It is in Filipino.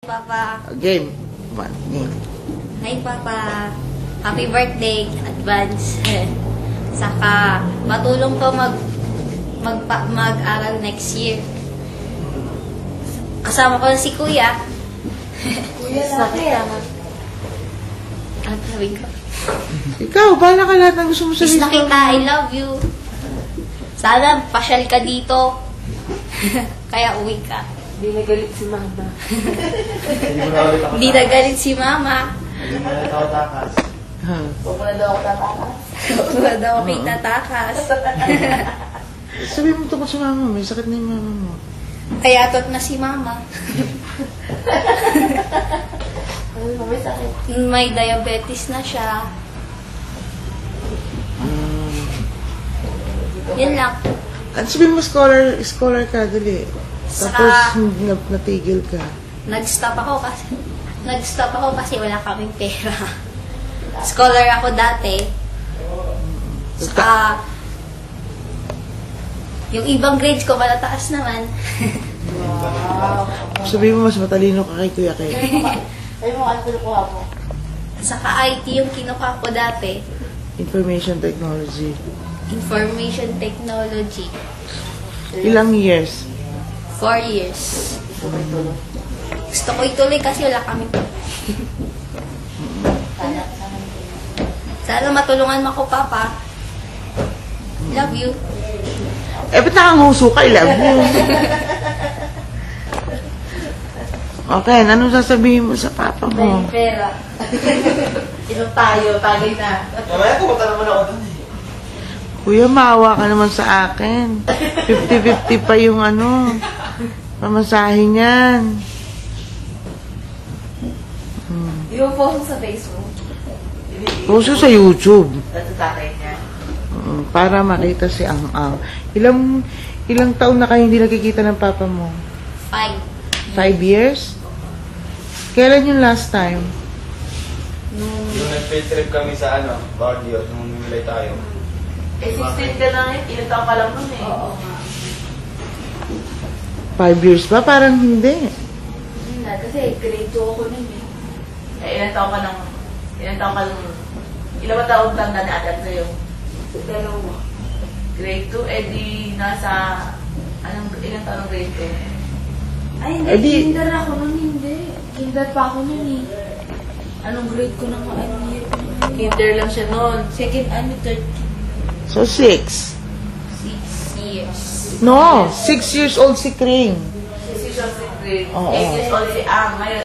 Papa. Game. One. Game. Hi, Papa. Happy birthday, advance. Saka, matulong ko mag-aral next year. Kasama ko si Kuya. Kuya laki Ang sabi ko. Ikaw, bahala ka lahat ng gusto mo Is sabihin. na kita, I love you. Sana, pasyal ka dito. Kaya uwi ka. Hindi nagalit si Mama. Hindi nagalit si Mama. Hindi mo na ikaw takas. Huwag mo na daw ako tatakas. Wala daw ako tatakas. Sabihin mo tungkol sa mama mo. May sakit na yung mama mo. Kayatot na si Mama. Ano, may sakit. May diabetes na siya. Yan lang. At sabihin mo, scholar ka, dali. Saka- Tapos, natigil ka. Nag-stop ako kasi wala kaming pera. Scholar ako dati. Saka, yung ibang grades ko malataas naman. Wow. Sabihin mo, mas matalino ka kay Kuya Kay. Ay mo, ano kinukuha mo? Saka IT yung kinuha ko dati. Information technology. Information technology. Ilang years? 4 years. Gusto ko ituloy kasi wala kami. Sana matulungan mo ako, Papa. Love you. Eh, ba't nakanguso ka? I love you. Okay, anong sasabihin mo sa papa mo? Pera. Inom tayo, tagay na. Mamaya pumunta naman ako dun eh. Kuya, maawa ka naman sa akin. 50-50 pa yung pamasahe niyan. Yung post sa Facebook. Puso sa YouTube. At sa tatay niya. Para makita si Ang-Ang. Ilang taon na kayo hindi nakikita ng papa mo? 5. 5 years? Kailan yung last time? Nung Yung nag-field trip kami sa Baguio, nung nimilay tayo. Eh, 16 ka na eh. Ilang taon ka lang nun eh. Oo. 5 years ba? Parang hindi. Hindi na, kasi grade 2 ako nun eh. Eh, ilang taon ka lang, ilang ba taon tanda ni Adam sa'yo? Dalawa. Grade 2, eh di nasa, ilang taon ang grade 2? Ay, hindi. Eh, di- Kinder ako nun, hindi. Kinder pa ako nun eh. Anong grade ko nang year? Kinder lang siya nun. Second, third. So, 6. 6 years. No, 6 years old si Kring. 6 years old si grade. Oo. 8 years old si Ang. Ngayon,